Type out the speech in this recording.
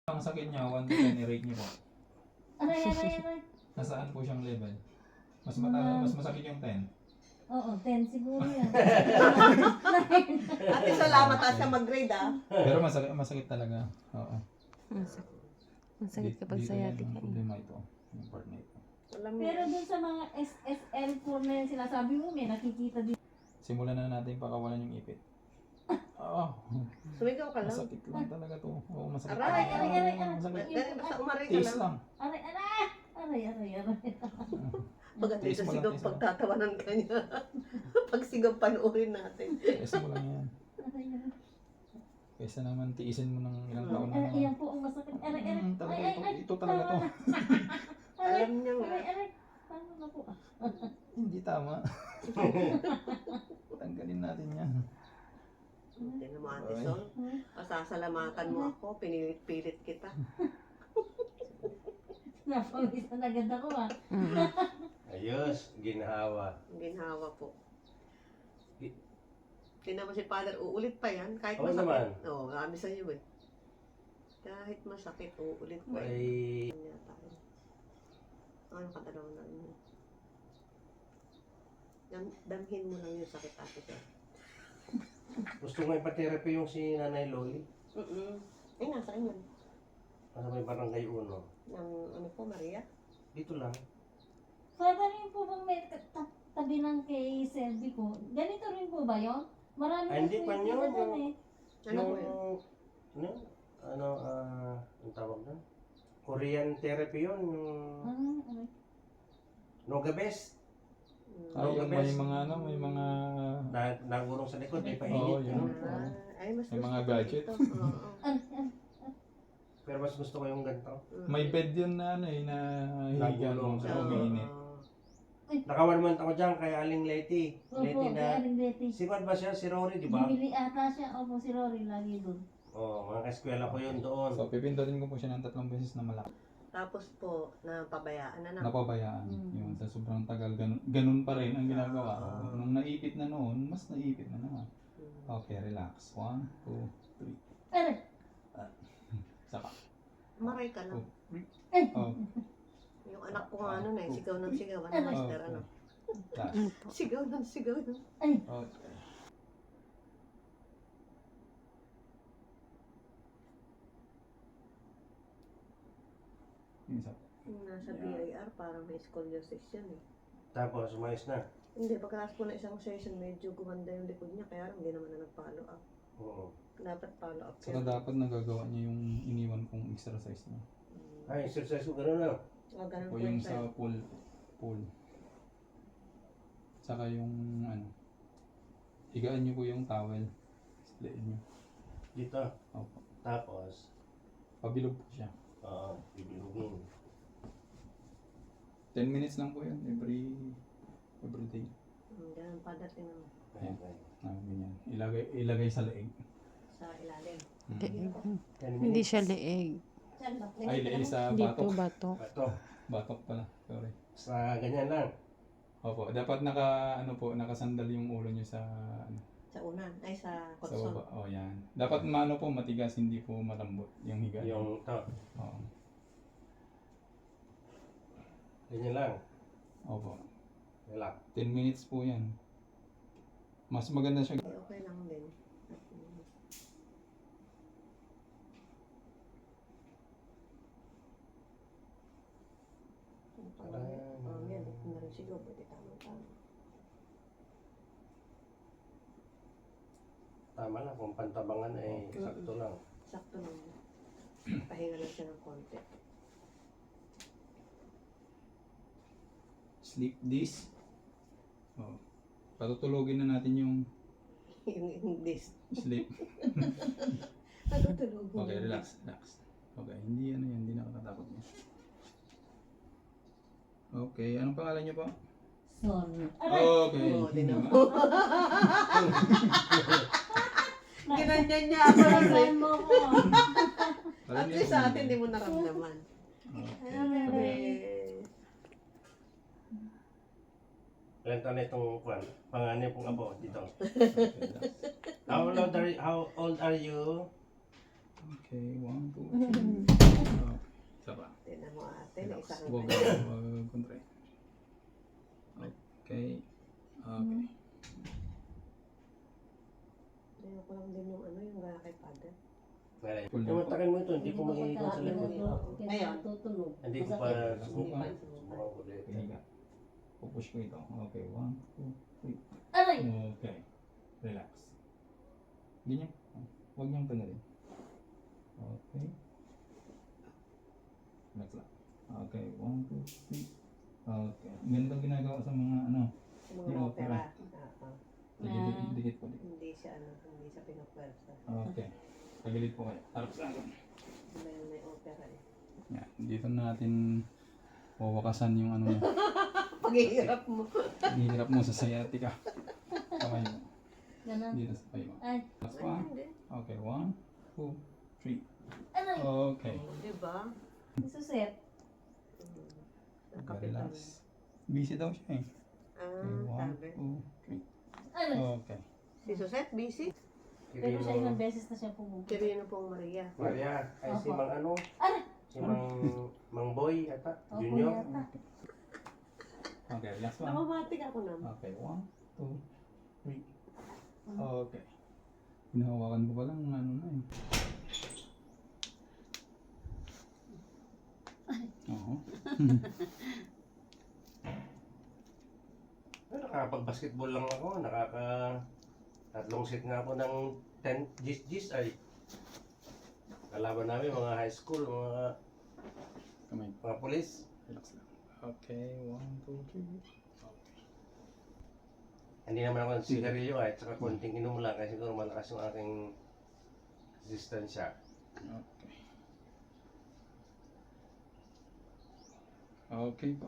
Ang sakit niya, 1 to 10 i-rate niyo po. Aray. Nasaan po siyang level? Mas mataas, mas masakit yung 10. Oo, 10 siguro yan. Ate, salamat at siya mag-grade Pero masakit talaga. Oo. Masakit kapag Dito sciatic yan ka. ang problema ito. Yung part na ito. Pero dun sa mga SSL4 na yung sinasabi mo, may nakikita din. Simulan na natin pakawalan yung ipit. Oo. Sumigaw ka lang. Masakit lang talaga to. Oo, masakit. Aray. Masakit. Basta umaray ka Tiis lang. lang. Aray. Maganda Tiis sa mo lang, sigaw tiis mo lang. pagtatawanan ka niya. Pag sigaw panoorin natin. Tiis mo lang yan. Kaysa naman tiisin mo ng ilang taon na Ayan naman. po ang masakit. Aray. Talaga ito talaga to. Alam niya nga. Aray. Paano na po? Hindi tama. Tanggalin natin yan. Tingnan mo, Ate Sol. Pasasalamatan mo ako. Pinilit-pilit kita. Napawisan agad ako Ayos, ginhawa. Ginhawa po. Tingnan mo si Father, uulit pa yan. Kahit Oo masakit. naman. Oo, marami sa iyo eh. Kahit masakit, uulit pa yan. Ay, Ano kadalaw na yun? Damhin mo lang yung sakit, Ate Sol. gusto nga ipa-therapy yung si Nanay Loli. Ay, nasa inyo. Nasa may barangay 1. Ng ano po, Maria? Dito lang. Father, yun po bang may tabi ng kay Selby ko? Ganito rin po ba yun? Marami Ay, hindi pa nakikita yun, dun eh. Ano po yun? Ang tawag na? Korean therapy yun. Yung Noga Best. Ay, yung may mga ano, may mga Nagurong sa likod, may Oo, painit. yun. Ay, mas May gusto mga ko gadget. dito. Oo. Pero mas gusto ko yung ganito. may bed yun na ano eh, na higa Nagulong mo sa sa umiinit. Nakawan ako dyan kay Aling Leti. Opo, Leti kaya na, rin Betty. si Juan ba siya? Si Rory, di ba? Bumili ata siya. Opo, si Rory lagi doon. Oo, mga kaskwela ko yun doon. So, pipindutin ko po siya ng 3 beses na malaki. Tapos po, napabayaan na Napabayaan. Mm. Yun, sa sobrang tagal, ganun pa rin ang ginagawa. Nung naipit na noon, mas naipit na naman. Okay, relax. 1, 2, 3. Aray. Saka. Maray ka lang. Oh, Yung anak ko nga ano na, sigaw ng sigaw. Ano, master, ano? relax. Sigaw ng sigaw. Ay. Okay. Isa. Yung nasa BIR, parang may scoliosis yan eh. Tapos, umayos na. Hindi, pagkatapos po na isang session, medyo gumanda yung likod niya, kaya lang hindi naman na nag-follow up. Oo. Dapat follow up. Saka dapat nagagawa niya yung iniwan kong exercise niya. Ay, exercise ko gano'n na. Ganun O po yung yung sa pool. Saka yung ano, higaan niyo po yung towel. Leeg niyo. Dito. Opo. Tapos, Pabilog po siya. bibilugin. 10 minutes lang po yun every day. Ganun pa dating naman. Okay, okay. Ganyan. Ilagay sa leeg. Sa ilalim. Hindi siya leeg. Ay, leeg sa Dito, batok. bato. Ito, Batok pala. Sorry. sa ganyan lang. Opo, dapat nakasandal yung ulo niyo sa Sa unan, ay sa sa kotson. baba. Oh, yan. Dapat po matigas, hindi po malambot yung higa. Yung ito. Oo. Ganyan lang. Opo. Relax. 10 minutes po yan. Mas maganda siya. Okay lang din. Yan, ito na rin siguro, pwede tama-tama. Tama lang, kung pantabangan ay sakto lang. Sakto lang. Pahinga lang siya ng konti. Sleep this. Oh. Patutulogin na natin yung Yung this. sleep. Natutulog. Okay, relax. Okay, hindi hindi nakakatakot yan. Okay, anong pangalan niyo po? Sorry. Okay. Oo, din ako. Ginanyan niya ako. Nasaan mo ko? At least sa atin, hindi mo naramdaman. Okay. Ilan taon na itong kwan? Panganay pong abo dito. Relax. How old are you? Okay, 1, 2, 3. sakit. Huwag contract. Okay. Okay. Ayoko lang din yung ano, yung kay father. Tumatakin mo ito, hindi ko maiikot sa likod. Ngayon? Tutunog. Hindi ko pa subukan. Higa. Pupush ko ito. Okay, 1, 2, 3. Aray! Okay. Relax. Ganyan. Huwag niyong tanggalin. Okay. Relax lang. Okay, 1, 2, 3. Okay. Ganito ginagawa sa mga ano. Yung Yung mga opera. Dikit po. Dikit. Hindi siya pinapwersa. Okay. Tagilid po kayo. Harap sa akin. May opera eh. Yan. Dito natin wawakasan yung ano mo. Paghihirap mo. Hihirap mo sa sciatica. Kamay mo. Ganun. Dito sa payo mo. Ay, Last Ayun one. din. Okay, 1, 2, 3. aray! Okay. Diba? Suset. Ang kapital. Relax. Busy daw siya eh. Ah, Okay, sabi. 1, 2, 3. Aray! Okay. Si Suset, busy. Pero siya ilang beses na siya pumunta. Kirino pong Maria. Maria, ay si Mang ano? Aray! Si Mang Boy ata, Opo Junior. yata. Okay, last one. Nakamatik ako naman. Okay, 1, 2, 3. Okay. Hinahawakan ko pa lang ano na eh. Oo. Nakakapag-basketball lang ako, tatlong set nga ako ng 10 gis ay. Kalaban namin mga high school, Kamay. mga police. Relax lang. Okay, 1, 2, 3. Hindi naman ako sigarilyo ay saka konting inom lang kasi siguro malakas yung aking resistensya. Okay. Okay po.